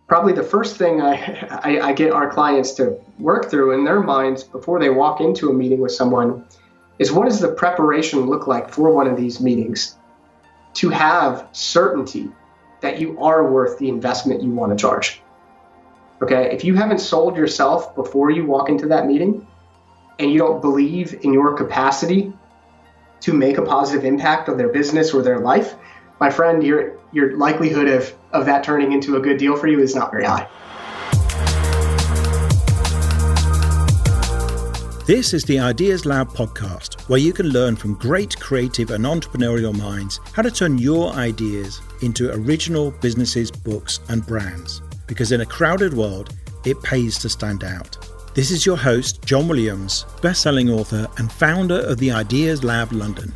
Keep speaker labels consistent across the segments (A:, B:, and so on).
A: Probably the first thing I get our clients to work through in their minds before they walk into a meeting with someone is, what does the preparation look like for one of these meetings to have certainty that you are worth the investment you want to charge? Okay, if you haven't sold yourself before you walk into that meeting and you don't believe in your capacity to make a positive impact on their business or their life, my friend, your likelihood of that turning into a good deal for you is not very high.
B: This is the Ideas Lab podcast, where you can learn from great creative and entrepreneurial minds how to turn your ideas into original businesses, books, and brands. Because in a crowded world, it pays to stand out. This is your host, John Williams, best-selling author and founder of the Ideas Lab London.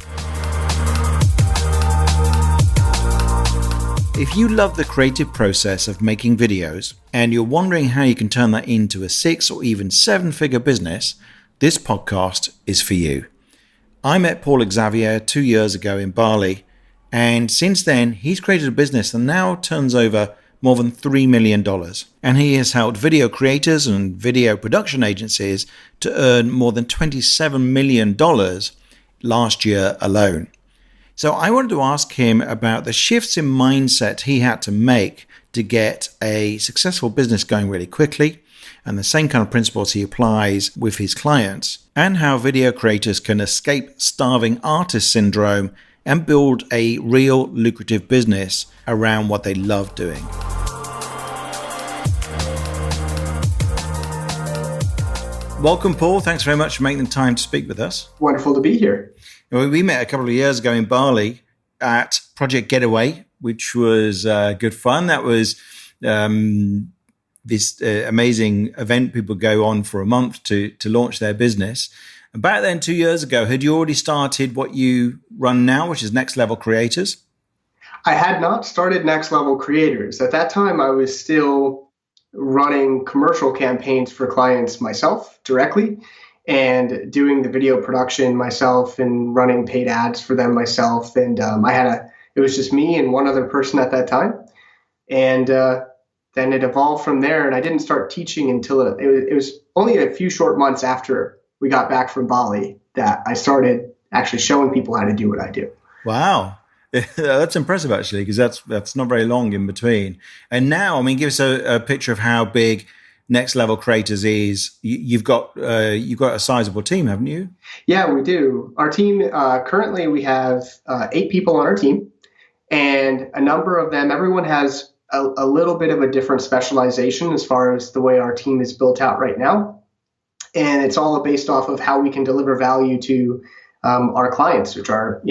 B: If you love the creative process of making videos and you're wondering how you can turn that into a 6 or even 7-figure business, this podcast is for you. I met Paul Xavier 2 years ago in Bali, and since then he's created a business that now turns over more than $3 million. And he has helped video creators and video production agencies to earn more than $27 million last year alone. So I wanted to ask him about the shifts in mindset he had to make to get a successful business going really quickly, and the same kind of principles he applies with his clients, and how video creators can escape starving artist syndrome and build a real lucrative business around what they love doing. Welcome, Paul. Thanks very much for making the time to speak with us.
A: Wonderful to be here.
B: We met a couple of years ago in Bali at Project Getaway, which was good fun. That was this amazing event people go on for a month to launch their business. Back then, 2 years ago, had you already started what you run now, which is Next Level Creators?
A: I had not started Next Level Creators. At that time, I was still running commercial campaigns for clients myself directly, and doing the video production myself and running paid ads for them myself. And it was just me and one other person at that time. And then it evolved from there. And I didn't start teaching until it was only a few short months after we got back from Bali that I started actually showing people how to do what I do.
B: Wow. That's impressive, actually, because that's not very long in between. And now, I mean, give us a picture of how big Next Level Creators is. You've got a sizable team, haven't you?
A: Yeah, we do. Our team, currently we have 8 people on our team, and a number of them, everyone has a little bit of a different specialization as far as the way our team is built out right now. And it's all based off of how we can deliver value to our clients, which are,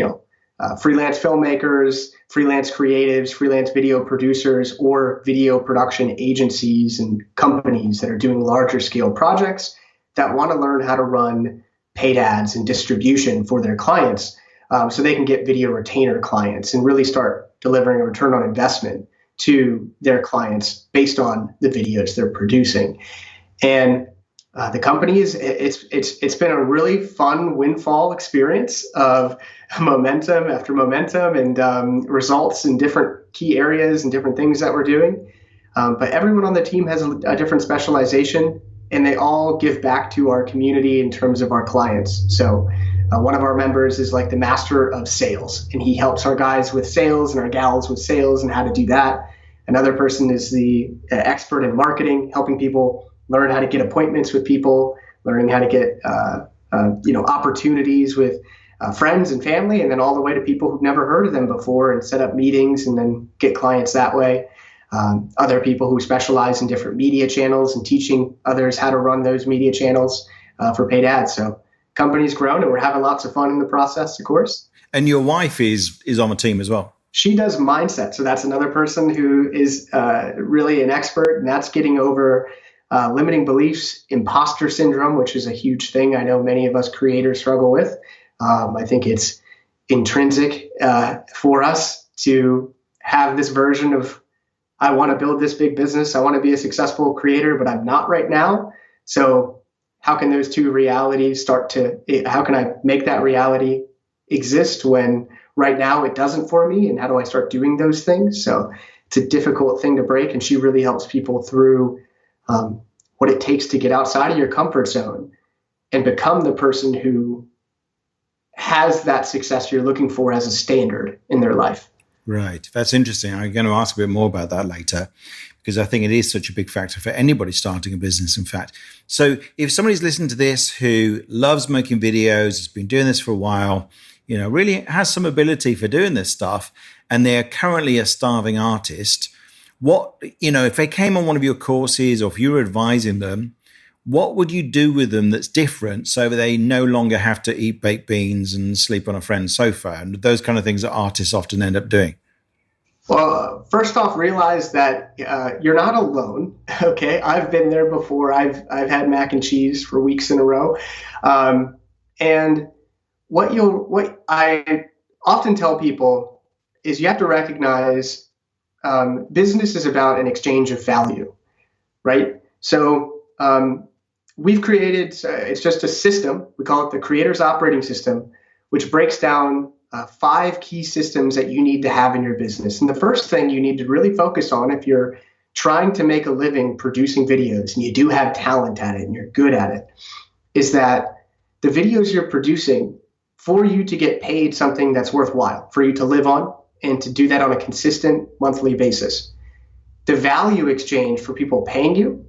A: freelance filmmakers, freelance creatives, freelance video producers, or video production agencies and companies that are doing larger scale projects that want to learn how to run paid ads and distribution for their clients, so they can get video retainer clients and really start delivering a return on investment to their clients based on the videos they're producing. And the company it's been a really fun windfall experience of momentum after momentum and results in different key areas and different things that we're doing. But everyone on the team has a different specialization, and they all give back to our community in terms of our clients. So one of our members is like the master of sales, and he helps our guys with sales and our gals with sales and how to do that. Another person is the expert in marketing, helping people learn how to get appointments with people, learning how to get opportunities with friends and family, and then all the way to people who've never heard of them before and set up meetings and then get clients that way. Other people who specialize in different media channels and teaching others how to run those media channels for paid ads. So company's grown, and we're having lots of fun in the process, of course.
B: And your wife is on the team as well.
A: She does mindset. So that's another person who is really an expert, and that's getting over limiting beliefs, imposter syndrome, which is a huge thing I know many of us creators struggle with. I think it's intrinsic for us to have this version of, I want to build this big business, I want to be a successful creator, but I'm not right now. So how can those two realities how can I make that reality exist when right now it doesn't for me? And how do I start doing those things? So It's a difficult thing to break, and she really helps people through what it takes to get outside of your comfort zone and become the person who has that success you're looking for as a standard in their life.
B: Right. That's interesting. I'm going to ask a bit more about that later because I think it is such a big factor for anybody starting a business, in fact. So if somebody's listening to this who loves making videos, has been doing this for a while, really has some ability for doing this stuff, and they're currently a starving artist, if they came on one of your courses or if you were advising them, what would you do with them that's different so they no longer have to eat baked beans and sleep on a friend's sofa and those kind of things that artists often end up doing?
A: Well, first off, realize that you're not alone. Okay, I've been there before. I've had mac and cheese for weeks in a row, and what I often tell people is you have to recognize business is about an exchange of value, right? So we've created, it's just a system. We call it the Creator's Operating System, which breaks down 5 key systems that you need to have in your business. And the first thing you need to really focus on if you're trying to make a living producing videos and you do have talent at it and you're good at it, is that the videos you're producing, for you to get paid something that's worthwhile, for you to live on and to do that on a consistent monthly basis, the value exchange for people paying you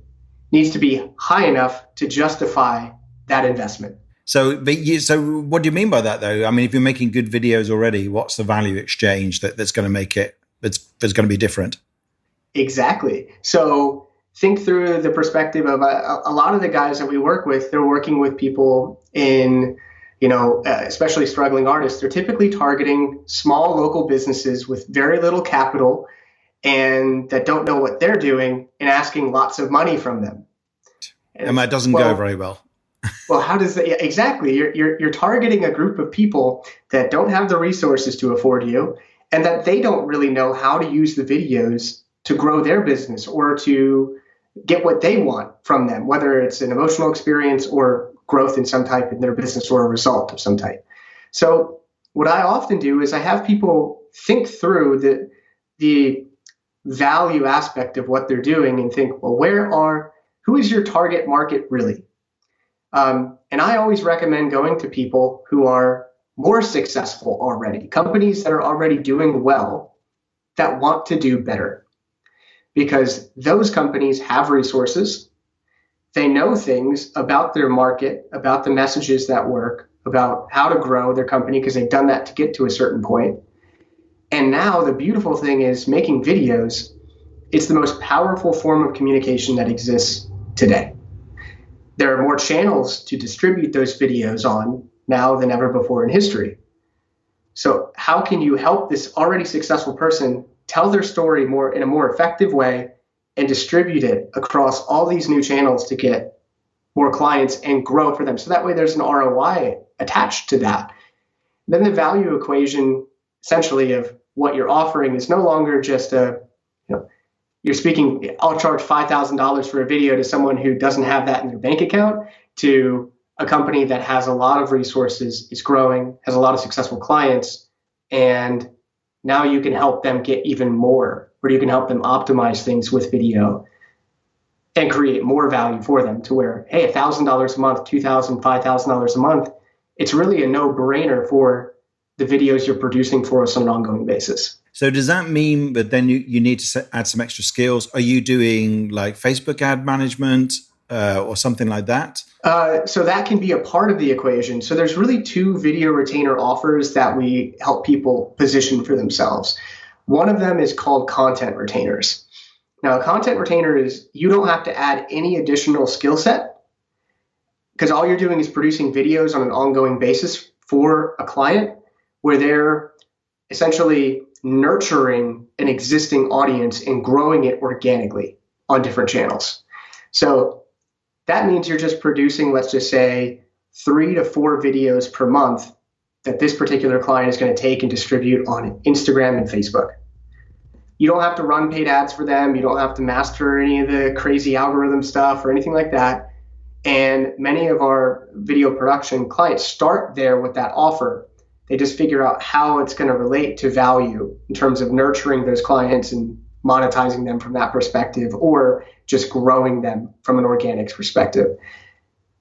A: needs to be high enough to justify that investment.
B: So what do you mean by that, though? I mean, if you're making good videos already, what's the value exchange that's going to make it, that's going to be different?
A: Exactly. So think through the perspective of a lot of the guys that we work with, they're working with people in, especially struggling artists. They're typically targeting small local businesses with very little capital and that don't know what they're doing and asking lots of money from them.
B: And that doesn't go very well.
A: Well, how does that exactly? You're targeting a group of people that don't have the resources to afford you, and that they don't really know how to use the videos to grow their business or to get what they want from them, whether it's an emotional experience or growth in some type in their business or a result of some type. So what I often do is I have people think through the value aspect of what they're doing and think, well, who is your target market really? And I always recommend going to people who are more successful already, companies that are already doing well, that want to do better. Because those companies have resources, they know things about their market, about the messages that work, about how to grow their company because they've done that to get to a certain point. And now the beautiful thing is making videos, it's the most powerful form of communication that exists today. There are more channels to distribute those videos on now than ever before in history. So how can you help this already successful person tell their story in a more effective way and distribute it across all these new channels to get more clients and grow for them? So that way there's an ROI attached to that. Then the value equation essentially of what you're offering is no longer just you're speaking, I'll charge $5,000 for a video to someone who doesn't have that in their bank account, to a company that has a lot of resources, is growing, has a lot of successful clients, and now you can help them get even more, or you can help them optimize things with video and create more value for them to where, hey, $1,000 a month, $2,000, $5,000 a month, it's really a no-brainer for the videos you're producing for us on an ongoing basis.
B: So does that mean that then you need to add some extra skills? Are you doing like Facebook ad management or something like that?
A: So that can be a part of the equation. So there's really 2 video retainer offers that we help people position for themselves. One of them is called content retainers. Now, a content retainer is you don't have to add any additional skill set because all you're doing is producing videos on an ongoing basis for a client where they're essentially nurturing an existing audience and growing it organically on different channels. So that means you're just producing, let's just say, 3 to 4 videos per month that this particular client is going to take and distribute on Instagram and Facebook. You don't have to run paid ads for them. You don't have to master any of the crazy algorithm stuff or anything like that. And many of our video production clients start there with that offer. They just figure out how it's going to relate to value in terms of nurturing those clients and monetizing them from that perspective or just growing them from an organic perspective.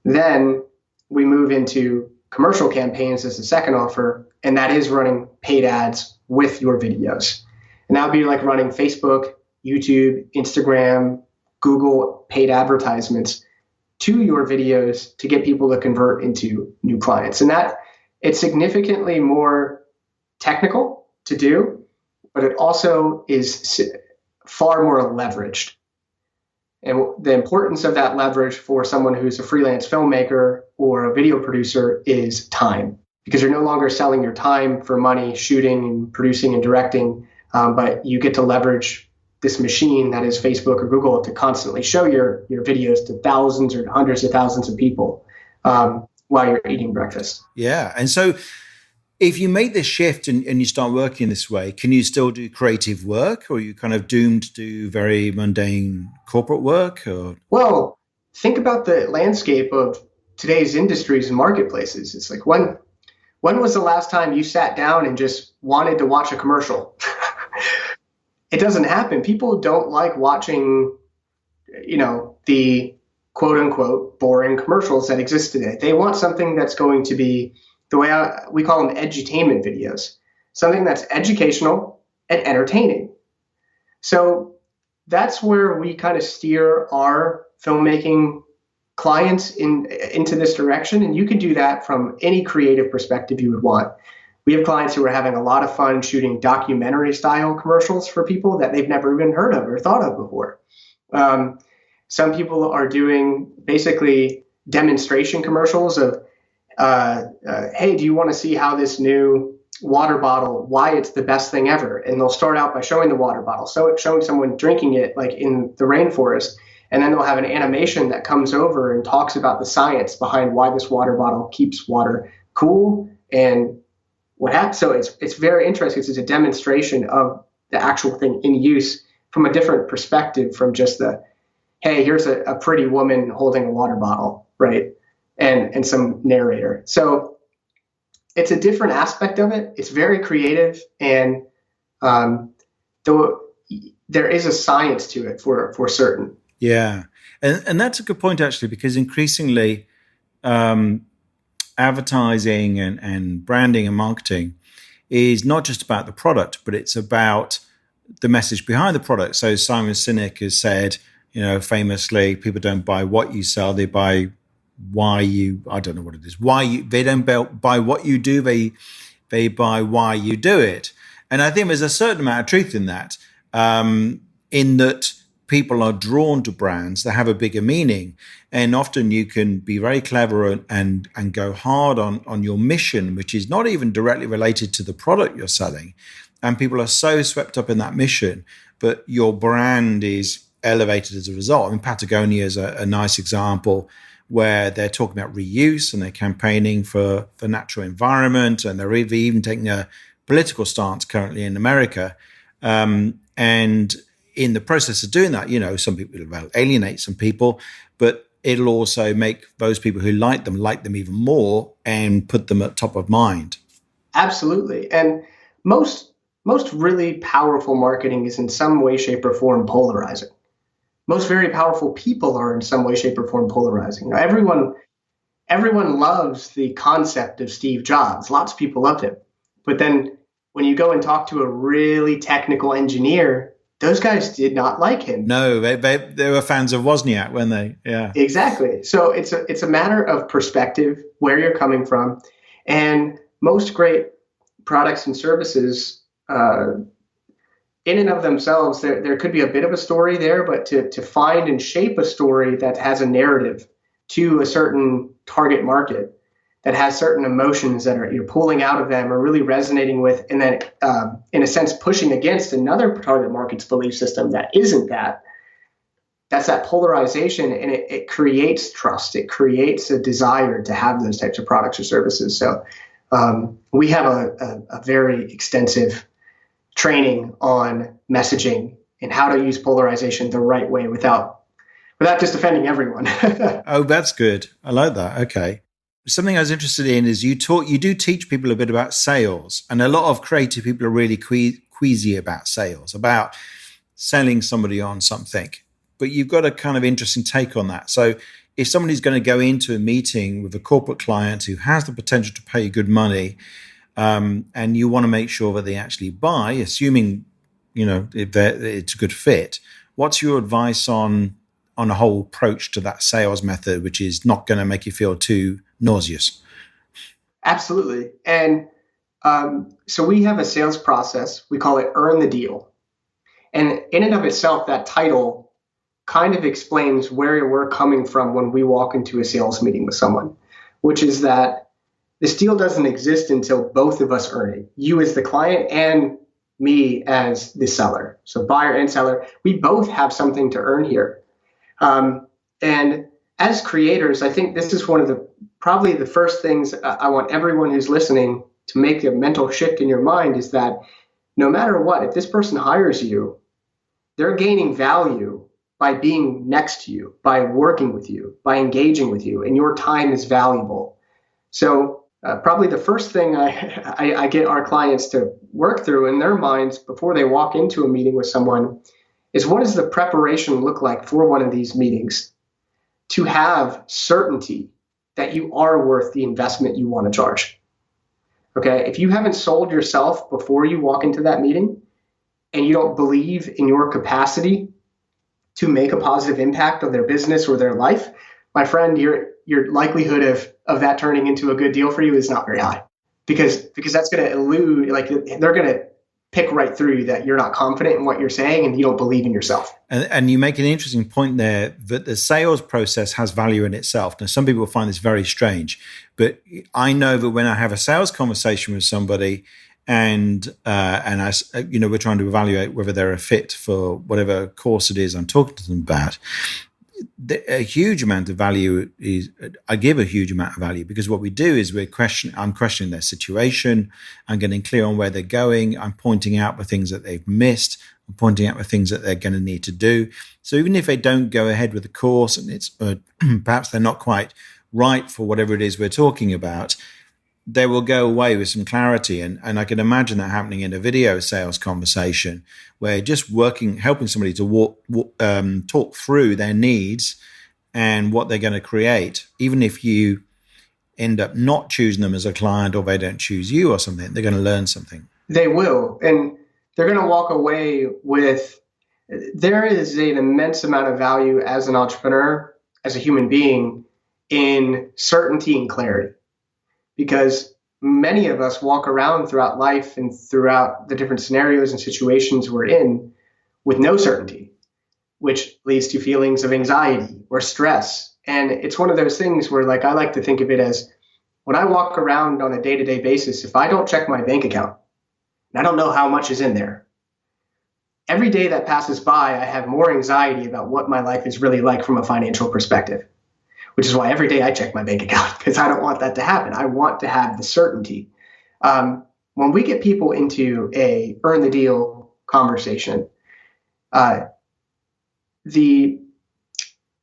A: Then we move into commercial campaigns as the second offer, and that is running paid ads with your videos. And that would be like running Facebook, YouTube, Instagram, Google paid advertisements to your videos to get people to convert into new clients. And that it's significantly more technical to do, but it also is far more leveraged. And the importance of that leverage for someone who's a freelance filmmaker or a video producer is time, because you're no longer selling your time for money, shooting and producing and directing, but you get to leverage this machine that is Facebook or Google to constantly show your videos to thousands or hundreds of thousands of people while you're eating breakfast.
B: Yeah. And so if you make this shift and you start working this way, can you still do creative work, or are you kind of doomed to do very mundane corporate work? Or?
A: Well, think about the landscape of today's industries and marketplaces. It's like, when was the last time you sat down and just wanted to watch a commercial? It doesn't happen. People don't like watching, the quote unquote boring commercials that exist today. They want something that's going to be the way we call them edutainment videos, something that's educational and entertaining. So that's where we kind of steer our filmmaking clients into this direction. And you can do that from any creative perspective you would want. We have clients who are having a lot of fun shooting documentary style commercials for people that they've never even heard of or thought of before. Some people are doing basically demonstration commercials of, hey, do you want to see how this new water bottle, why it's the best thing ever? And they'll start out by showing the water bottle, showing someone drinking it like in the rainforest. And then they'll have an animation that comes over and talks about the science behind why this water bottle keeps water cool and what happens. So it's very interesting. It's a demonstration of the actual thing in use from a different perspective from just hey, here's a pretty woman holding a water bottle, right? And some narrator. So it's a different aspect of it. It's very creative, and there is a science to it for certain.
B: Yeah, and that's a good point actually, because increasingly advertising and branding and marketing is not just about the product, but it's about the message behind the product. So Simon Sinek has said, famously, people don't buy what you sell, they buy why you, I don't know what it is, they don't buy what you do, they buy why you do it. And I think there's a certain amount of truth in that, in that people are drawn to brands that have a bigger meaning. And often you can be very clever and go hard on your mission, which is not even directly related to the product you're selling. And people are so swept up in that mission, but your brand is elevated as a result. I mean, Patagonia is a nice example, where they're talking about reuse and they're campaigning for natural environment, and they're even taking a political stance currently in America. And in the process of doing that, some people will alienate some people, but it'll also make those people who like them even more and put them at top of mind.
A: Absolutely. And most really powerful marketing is in some way, shape, or form polarizing. Most very powerful people are in some way, shape, or form polarizing. Now, everyone loves the concept of Steve Jobs. Lots of people loved him. But then when you go and talk to a really technical engineer, those guys did not like him.
B: No, they were fans of Wozniak, weren't they? Yeah, exactly.
A: So it's a matter of perspective, where you're coming from, and most great products and services, in and of themselves, there could be a bit of a story there, but to find and shape a story that has a narrative to a certain target market, that has certain emotions that you're pulling out of them or really resonating with, and then in a sense pushing against another target market's belief system that isn't that's that polarization, and it creates trust. It creates a desire to have those types of products or services. So we have a very extensive training on messaging and how to use polarization the right way without just offending everyone.
B: Oh, that's good. I like that. Okay. Something I was interested in is you do teach people a bit about sales, and a lot of creative people are really queasy about sales, about selling somebody on something. But you've got a kind of interesting take on that. So if somebody's going to go into a meeting with a corporate client who has the potential to pay you good money, and you want to make sure that they actually buy, assuming, if it's a good fit, what's your advice on a whole approach to that sales method, which is not going to make you feel too nauseous?
A: Absolutely. And so we have a sales process. We call it Earn the Deal. And in and of itself, that title kind of explains where we're coming from when we walk into a sales meeting with someone, which is that this deal doesn't exist until both of us earn it. You as the client and me as the seller. So buyer and seller, we both have something to earn here. And as creators, I think this is one of probably the first things I want everyone who's listening to make a mental shift in your mind is that no matter what, if this person hires you, they're gaining value by being next to you, by working with you, by engaging with you, and your time is valuable. So probably the first thing I get our clients to work through in their minds before they walk into a meeting with someone is, what does the preparation look like for one of these meetings to have certainty that you are worth the investment you want to charge? Okay, if you haven't sold yourself before you walk into that meeting and you don't believe in your capacity to make a positive impact on their business or their life, my friend, your likelihood of that turning into a good deal for you is not very high, because that's going to elude, like, they're going to pick right through that you're not confident in what you're saying and you don't believe in yourself.
B: And you make an interesting point there that the sales process has value in itself. Now, some people find this very strange, but I know that when I have a sales conversation with somebody and I, we're trying to evaluate whether they're a fit for whatever course it is I'm talking to them about, a huge amount of value is, I give a huge amount of value, because what we do is I'm questioning their situation. I'm getting clear on where they're going. I'm pointing out the things that they've missed. I'm pointing out the things that they're going to need to do. So even if they don't go ahead with the course and it's perhaps they're not quite right for whatever it is we're talking about, they will go away with some clarity. And I can imagine that happening in a video sales conversation where just helping somebody to talk through their needs and what they're going to create. Even if you end up not choosing them as a client, or they don't choose you or something, they're going to learn something.
A: They will. And they're going to walk away with, there is an immense amount of value as an entrepreneur, as a human being, in certainty and clarity. Because many of us walk around throughout life and throughout the different scenarios and situations we're in with no certainty, which leads to feelings of anxiety or stress. And it's one of those things where, like, I like to think of it as, when I walk around on a day-to-day basis, if I don't check my bank account, and I don't know how much is in there, every day that passes by, I have more anxiety about what my life is really like from a financial perspective. Which is why every day I check my bank account, because I don't want that to happen. I want to have the certainty. When we get people into a earn the deal conversation, the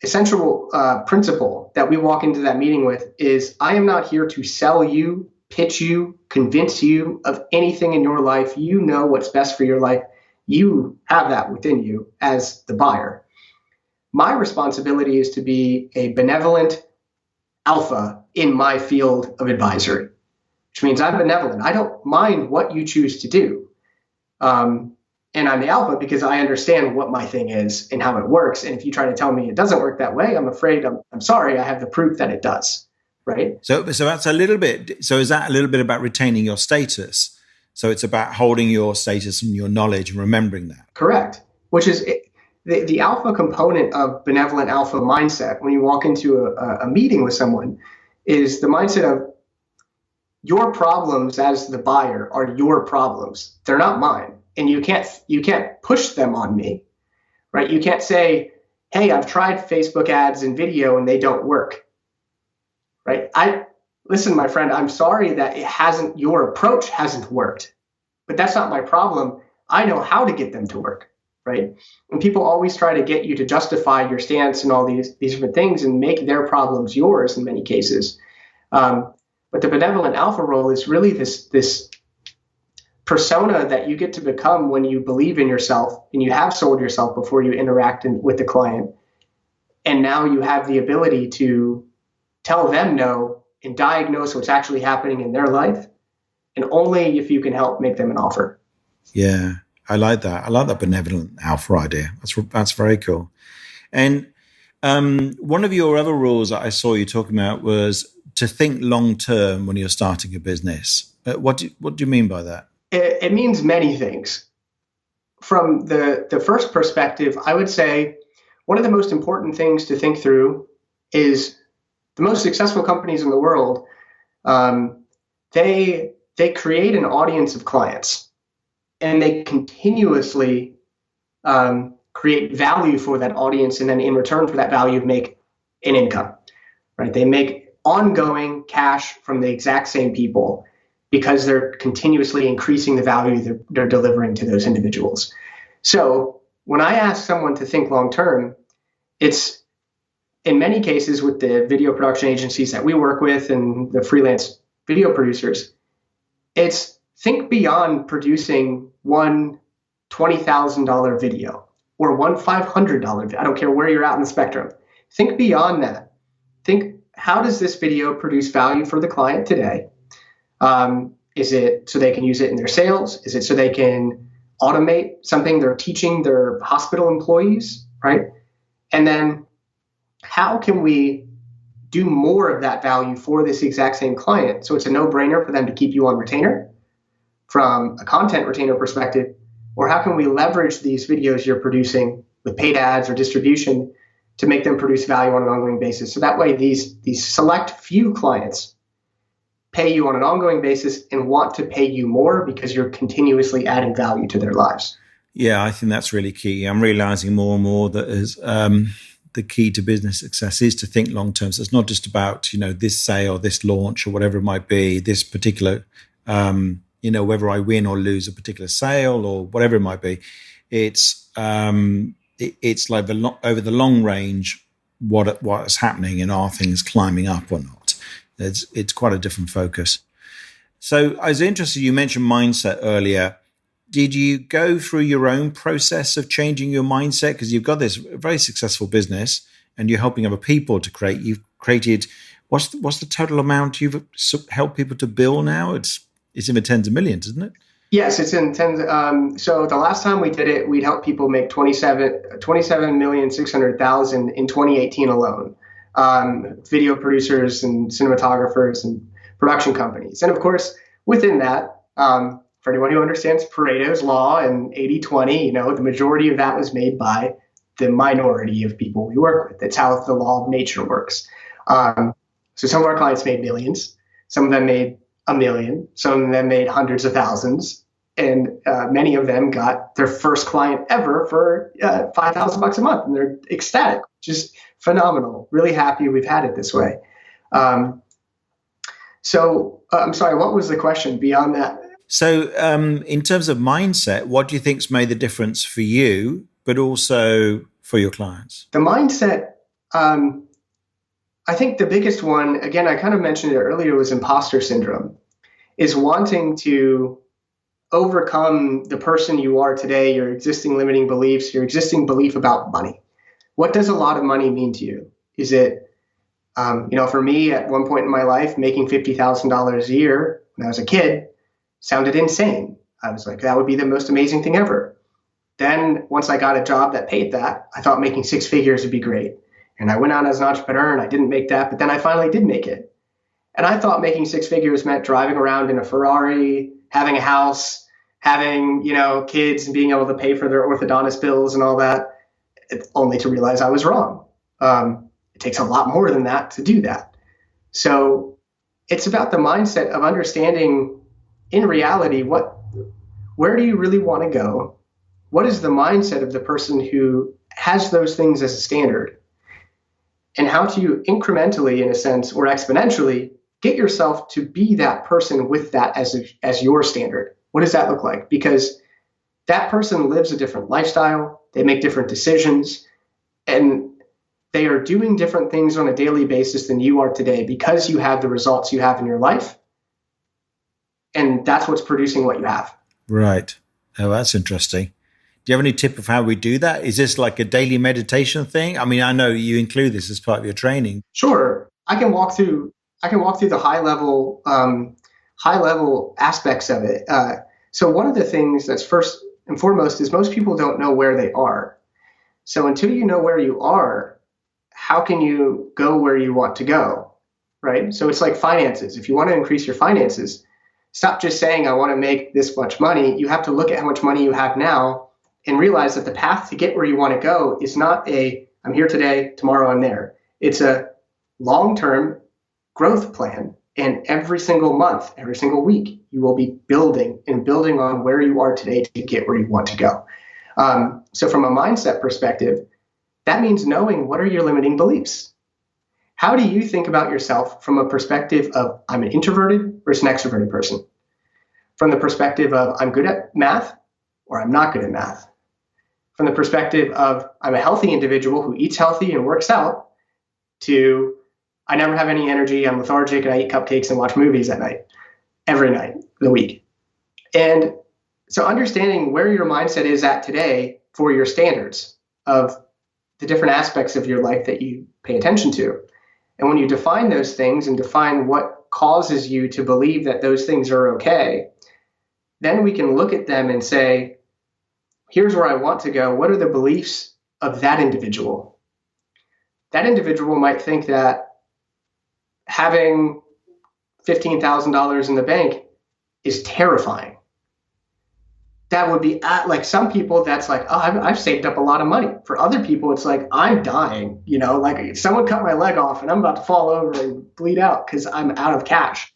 A: essential principle that we walk into that meeting with is, I am not here to sell you, pitch you, convince you of anything in your life. You know what's best for your life. You have that within you as the buyer. My responsibility is to be a benevolent alpha in my field of advisory, which means I'm benevolent. I don't mind what you choose to do. And I'm the alpha because I understand what my thing is and how it works. And if you try to tell me it doesn't work that way, I'm afraid I'm sorry. I have the proof that it does. Right.
B: So that's a little bit. So is that a little bit about retaining your status? So it's about holding your status and your knowledge and remembering that.
A: Correct. Which is the alpha component of benevolent alpha mindset when you walk into a meeting with someone is the mindset of, your problems as the buyer are your problems. They're not mine. And you can't push them on me, right? You can't say, hey, I've tried Facebook ads and video and they don't work, right? Listen, my friend, I'm sorry that your approach hasn't worked, but that's not my problem. I know how to get them to work. Right? And people always try to get you to justify your stance and all these different things and make their problems yours in many cases. But the benevolent alpha role is really this persona that you get to become when you believe in yourself and you have sold yourself before you interact with the client. And now you have the ability to tell them no and diagnose what's actually happening in their life. And only if you can help make them an offer.
B: Yeah, I like that. I like that benevolent alpha idea. That's very cool. And one of your other rules that I saw you talking about was to think long term when you're starting a business. What do you mean by that?
A: It means many things. From the first perspective, I would say one of the most important things to think through is the most successful companies in the world. They create an audience of clients, and they continuously create value for that audience, and then in return for that value, make an income. Right? They make ongoing cash from the exact same people because they're continuously increasing the value they're delivering to those individuals. So when I ask someone to think long term, it's in many cases with the video production agencies that we work with and the freelance video producers, it's think beyond producing one $20,000 video or one $500 video. I don't care where you're at in the spectrum. Think beyond that. Think, how does this video produce value for the client today? Is it so they can use it in their sales? Is it so they can automate something they're teaching their hospital employees, right? And then how can we do more of that value for this exact same client? So it's a no-brainer for them to keep you on retainer from a content retainer perspective, or how can we leverage these videos you're producing with paid ads or distribution to make them produce value on an ongoing basis? So that way these select few clients pay you on an ongoing basis and want to pay you more because you're continuously adding value to their lives.
B: Yeah, I think that's really key. I'm realizing more and more that is the key to business success is to think long term. So it's not just about, this sale, this launch, or whatever it might be, this particular, whether I win or lose a particular sale or whatever it might be. It's like over the long range, what is happening, and are things climbing up or not? It's quite a different focus. So I was interested, you mentioned mindset earlier. Did you go through your own process of changing your mindset? Because you've got this very successful business and you're helping other people to create. You've created, what's the total amount you've helped people to bill now? It's in the tens of millions, isn't it?
A: Yes, it's in tens. So the last time we did it, we'd helped people make 27,600,000 in 2018 alone. Video producers and cinematographers and production companies. And of course, within that, for anyone who understands Pareto's law and 80-20, the majority of that was made by the minority of people we work with. That's how the law of nature works. So some of our clients made millions. Some of them made $1 million. Some of them made hundreds of thousands. And many of them got their first client ever for $5,000 a month. And they're ecstatic, just phenomenal. Really happy we've had it this way. So I'm sorry, what was the question beyond that?
B: So in terms of mindset, what do you think's made the difference for you, but also for your clients?
A: The mindset, I think the biggest one, again, I kind of mentioned it earlier, was imposter syndrome, is wanting to overcome the person you are today, your existing limiting beliefs, your existing belief about money. What does a lot of money mean to you? Is it, for me at one point in my life, making $50,000 a year when I was a kid sounded insane. I was like, that would be the most amazing thing ever. Then once I got a job that paid that, I thought making six figures would be great. And I went out as an entrepreneur and I didn't make that, but then I finally did make it. And I thought making six figures meant driving around in a Ferrari, having a house, having, kids and being able to pay for their orthodontist bills and all that, only to realize I was wrong. It takes a lot more than that to do that. So it's about the mindset of understanding in reality, where do you really want to go? What is the mindset of the person who has those things as a standard? And how do you incrementally, in a sense, or exponentially, get yourself to be that person with that as your standard? What does that look like? Because that person lives a different lifestyle, they make different decisions, and they are doing different things on a daily basis than you are today because you have the results you have in your life. And that's what's producing what you have.
B: Right. Oh, that's interesting. Do you have any tip of how we do that? Is this like a daily meditation thing? I mean, I know you include this as part of your training.
A: Sure, I can walk through the high level aspects of it. So one of the things that's first and foremost is most people don't know where they are. So until you know where you are, how can you go where you want to go? Right. So it's like finances. If you want to increase your finances, stop just saying, I want to make this much money. You have to look at how much money you have now and realize that the path to get where you want to go is not I'm here today, tomorrow I'm there. It's a long-term growth plan. And every single month, every single week, you will be building and building on where you are today to get where you want to go. So from a mindset perspective, that means knowing what are your limiting beliefs. How do you think about yourself from a perspective of I'm an introverted versus an extroverted person? From the perspective of I'm good at math or I'm not good at math? From the perspective of I'm a healthy individual who eats healthy and works out to I never have any energy, I'm lethargic, and I eat cupcakes and watch movies at night, every night of the week. And so understanding where your mindset is at today for your standards of the different aspects of your life that you pay attention to. And when you define those things and define what causes you to believe that those things are okay, then we can look at them and say, here's where I want to go. What are the beliefs of that individual? That individual might think that having $15,000 in the bank is terrifying. That would be like some people, that's like, oh, I've saved up a lot of money. For other people, it's like, I'm dying, like someone cut my leg off and I'm about to fall over and bleed out because I'm out of cash.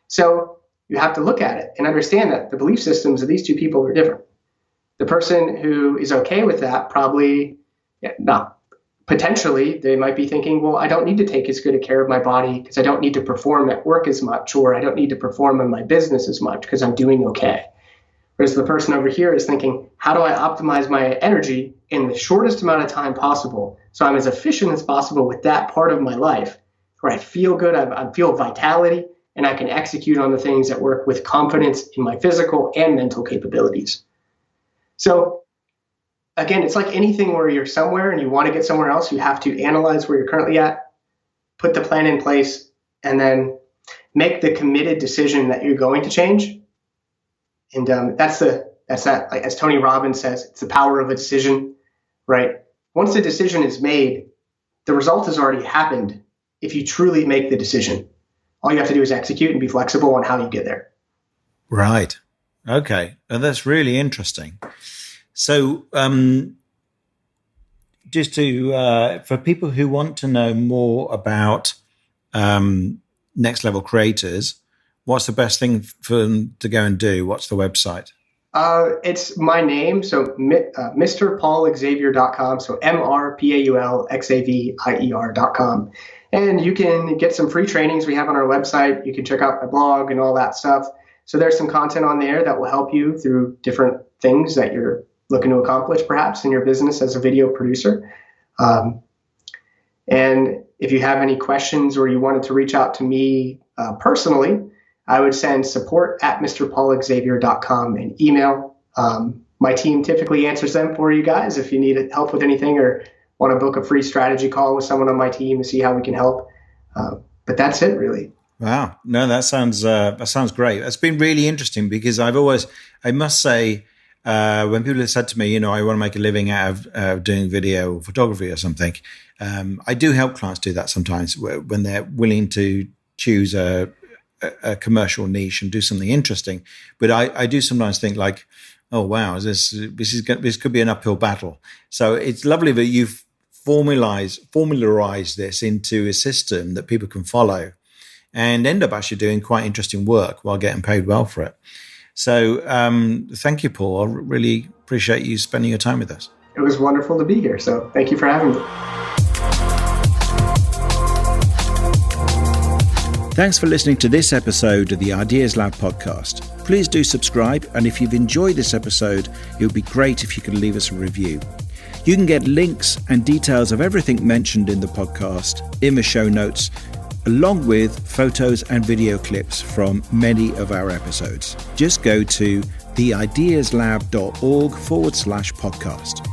A: So you have to look at it and understand that the belief systems of these two people are different. The person who is okay with that probably, not potentially, they might be thinking, well, I don't need to take as good a care of my body because I don't need to perform at work as much, or I don't need to perform in my business as much because I'm doing okay. Whereas the person over here is thinking, how do I optimize my energy in the shortest amount of time possible so I'm as efficient as possible with that part of my life where I feel good, I feel vitality, and I can execute on the things at work with confidence in my physical and mental capabilities. So again, it's like anything where you're somewhere and you want to get somewhere else, you have to analyze where you're currently at, put the plan in place, and then make the committed decision that you're going to change. And that's that, like, as Tony Robbins says, it's the power of a decision, right? Once the decision is made, the result has already happened if you truly make the decision. All you have to do is execute and be flexible on how you get there.
B: Right. Okay. And that's really interesting. So just for people who want to know more about Next Level Creators, what's the best thing for them to go and do? What's the website?
A: It's my name, so MrPaulXavier.com, so MrPaulXavier.com. And you can get some free trainings we have on our website. You can check out my blog and all that stuff. So there's some content on there that will help you through different things that you're looking to accomplish perhaps in your business as a video producer. And if you have any questions or you wanted to reach out to me personally, I would send support@MrPaulXavier.com and email. My team typically answers them for you guys if you need help with anything or want to book a free strategy call with someone on my team to see how we can help. But that's it, really.
B: Wow. No, that sounds great. That's been really interesting because I must say, when people have said to me, I want to make a living out of doing video or photography or something, I do help clients do that sometimes when they're willing to choose a commercial niche and do something interesting. But I do sometimes think like, oh wow, this could be an uphill battle. So it's lovely that you've formularized this into a system that people can follow and end up actually doing quite interesting work while getting paid well for it. So thank you, Paul. I really appreciate you spending your time with us.
A: It was wonderful to be here. So thank you for having me.
B: Thanks for listening to this episode of the Ideas Lab podcast. Please do subscribe. And if you've enjoyed this episode, it would be great if you could leave us a review. You can get links and details of everything mentioned in the podcast in the show notes, along with photos and video clips from many of our episodes. Just go to theideaslab.org/podcast.